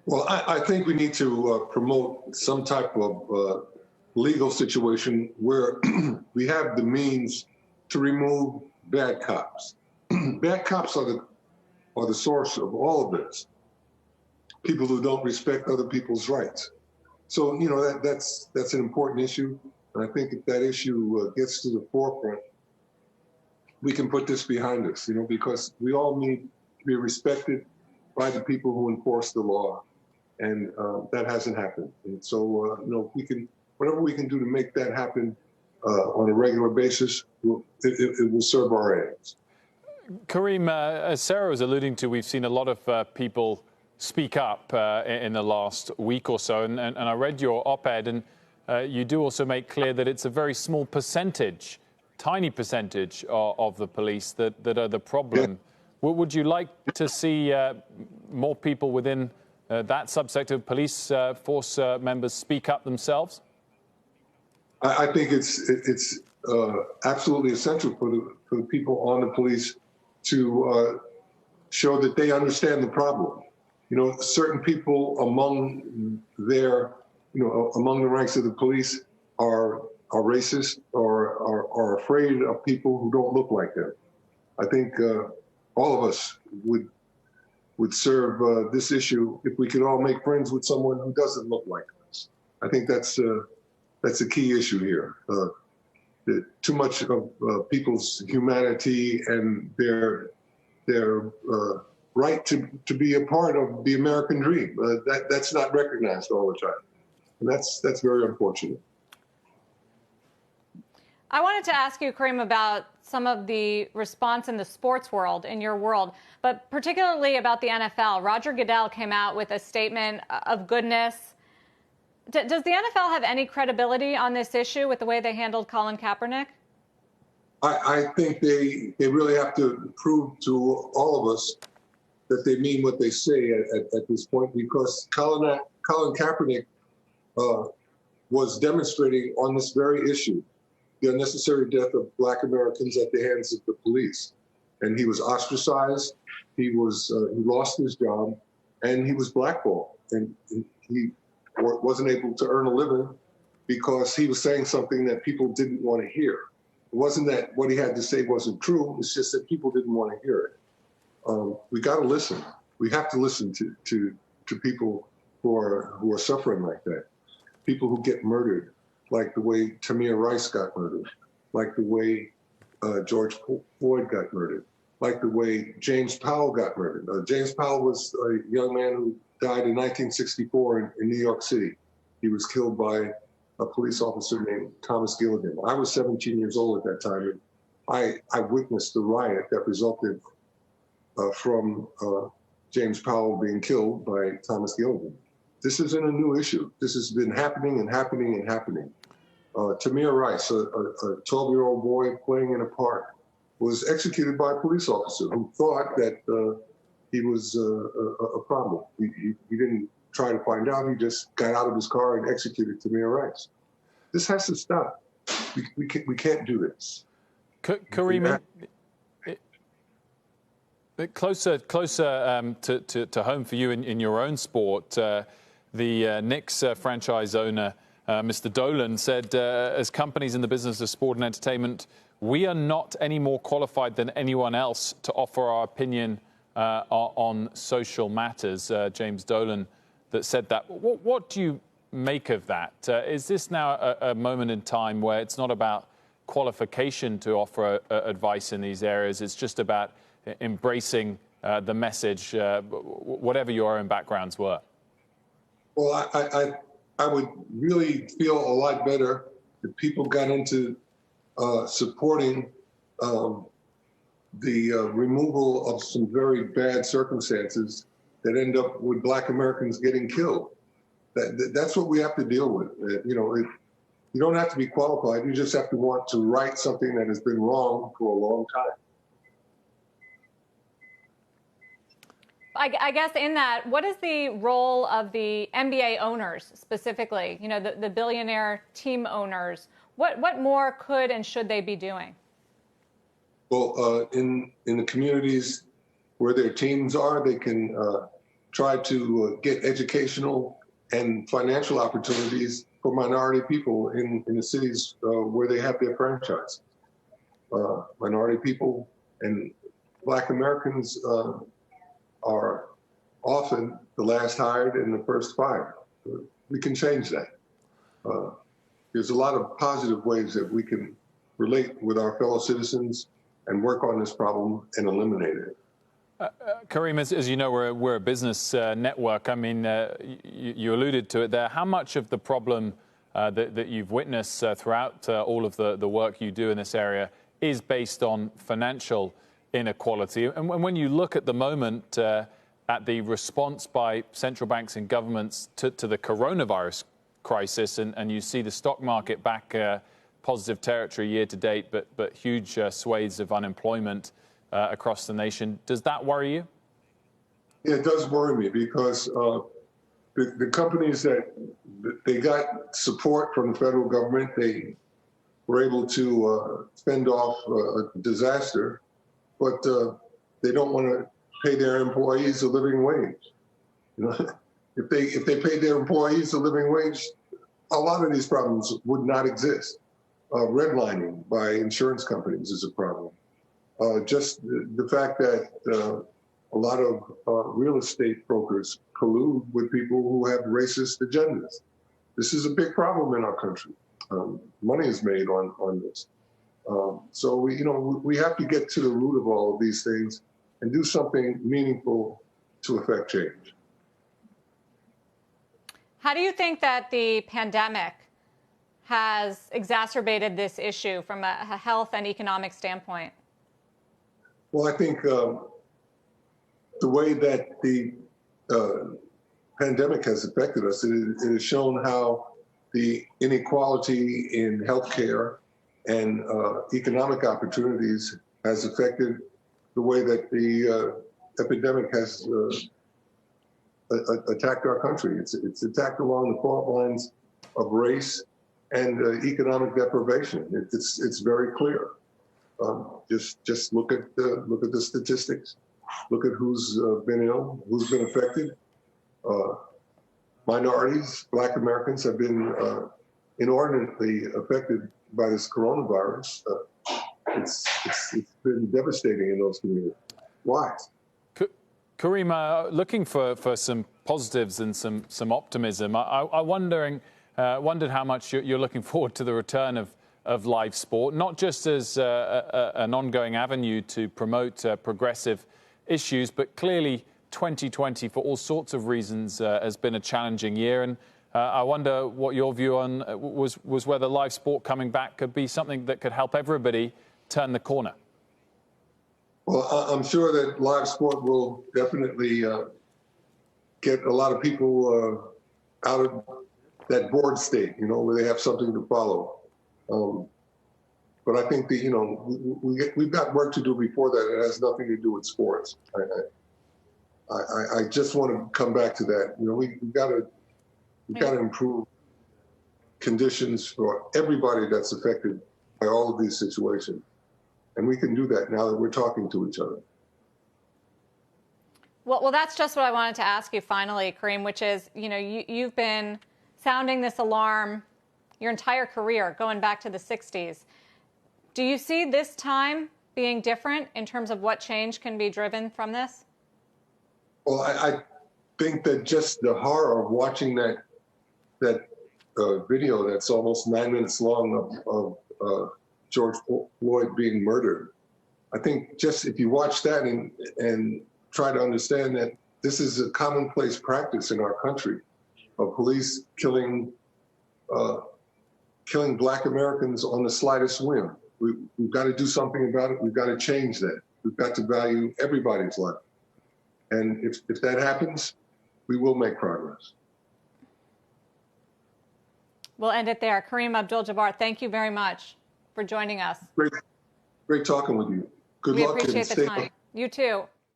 Well, I think we need to promote some type of legal situation where we have the means to remove bad cops. Bad cops are the source of all of this. People who don't respect other people's rights. So that's an important issue, and I think if that issue gets to the forefront, we can put this behind us. Because we all need to be respected by the people who enforce the law. And that hasn't happened. And so, whatever we can do to make that happen on a regular basis, it will serve our ends. Kareem, as Sarah was alluding to, we've seen a lot of people speak up in the last week or so. And I read your op-ed, and you do also make clear that it's a very small percentage, tiny percentage of the police that are the problem. Yeah. Would you like to see more people within that subsect of police force members speak up themselves? I think it's absolutely essential for the people on the police to show that they understand the problem. Certain people among among the ranks of the police are racist or are afraid of people who don't look like them. I think all of us would serve this issue if we could all make friends with someone who doesn't look like us. I think that's a key issue here. Too much of people's humanity and their right to be a part of the American dream, that's not recognized all the time, and that's very unfortunate. I wanted to ask you, Kareem, about some of the response in the sports world, in your world, but particularly about the NFL. Roger Goodell came out with a statement of goodness. Does the NFL have any credibility on this issue with the way they handled Colin Kaepernick? I think they really have to prove to all of us that they mean what they say at this point, because Colin Kaepernick was demonstrating on this very issue the unnecessary death of Black Americans at the hands of the police. And he was ostracized, he lost his job, and he was blackballed. And he wasn't able to earn a living because he was saying something that people didn't want to hear. It wasn't that what he had to say wasn't true, it's just that people didn't want to hear it. We got to listen. We have to listen to people who are suffering like that. People who get murdered, like the way Tamir Rice got murdered, like the way George Floyd got murdered, like the way James Powell got murdered. James Powell was a young man who died in 1964 in New York City. He was killed by a police officer named Thomas Gilligan. I was 17 years old at that time, and I witnessed the riot that resulted from James Powell being killed by Thomas Gilligan. This isn't a new issue. This has been happening and happening and happening. Tamir Rice, a 12-year-old boy playing in a park, was executed by a police officer who thought that he was a problem. He didn't try to find out. He just got out of his car and executed Tamir Rice. This has to stop. We can't do this. Kareem, closer to home for you in your own sport, the Knicks franchise owner, Mr. Dolan, said, as companies in the business of sport and entertainment, we are not any more qualified than anyone else to offer our opinion on social matters. James Dolan that said that. What do you make of that? Is this now a moment in time where it's not about qualification to offer advice in these areas, it's just about embracing the message, whatever your own backgrounds were? Well, I would really feel a lot better if people got into supporting the removal of some very bad circumstances that end up with Black Americans getting killed. That's what we have to deal with. You don't have to be qualified. You just have to want to right something that has been wrong for a long time. I guess in that, what is the role of the NBA owners specifically? The billionaire team owners. What more could and should they be doing? Well, in the communities where their teams are, they can try to get educational and financial opportunities for minority people in the cities where they have their franchise. Minority people and Black Americans are often the last hired and the first fired. We can change that. There's a lot of positive ways that we can relate with our fellow citizens and work on this problem and eliminate it. Kareem, as you know, we're a business network. I mean, you alluded to it there. How much of the problem that you've witnessed throughout all of the work you do in this area is based on financial inequality? And when you look at the moment at the response by central banks and governments to the coronavirus crisis, and you see the stock market back positive territory year to date, but huge swathes of unemployment across the nation, does that worry you? Yeah, it does worry me because the companies that they got support from the federal government, they were able to fend off a disaster, but they don't want to pay their employees a living wage. You know, if they paid their employees a living wage, a lot of these problems would not exist. Redlining by insurance companies is a problem. Just the fact that a lot of real estate brokers collude with people who have racist agendas. This is a big problem in our country. Money is made on this. So we have to get to the root of all of these things and do something meaningful to affect change. How do you think that the pandemic has exacerbated this issue from a health and economic standpoint? Well, I think the way that the pandemic has affected us, it has shown how the inequality in healthcare and economic opportunities has affected the way that the epidemic has attacked our country. It's attacked along the fault lines of race and economic deprivation. It's very clear. Just look at the statistics. Look at who's been ill, who's been affected. Minorities, Black Americans, have been inordinately affected by this coronavirus. It's been devastating in those communities. Why? Kareem, looking for some positives and some optimism, I wondered how much you're looking forward to the return of live sport, not just as an ongoing avenue to promote progressive issues, but clearly 2020, for all sorts of reasons, has been a challenging year. And I wonder what your view on was whether live sport coming back could be something that could help everybody turn the corner. Well, I'm sure that live sport will definitely get a lot of people out of that bored state, where they have something to follow. But I think that, we've got work to do before that. It has nothing to do with sports. I just want to come back to that. We've got to improve conditions for everybody that's affected by all of these situations. And we can do that now that we're talking to each other. Well, that's just what I wanted to ask you finally, Kareem, which is, you've been sounding this alarm your entire career, going back to the 60s. Do you see this time being different in terms of what change can be driven from this? Well, I think that just the horror of watching that video that's almost 9 minutes long of George Floyd being murdered. I think just if you watch that and try to understand that this is a commonplace practice in our country of police killing Black Americans on the slightest whim. We've got to do something about it. We've got to change that. We've got to value everybody's life. And if that happens, we will make progress. We'll end it there. Kareem Abdul-Jabbar, thank you very much for joining us. Great talking with you. Good luck. We appreciate the time. You too.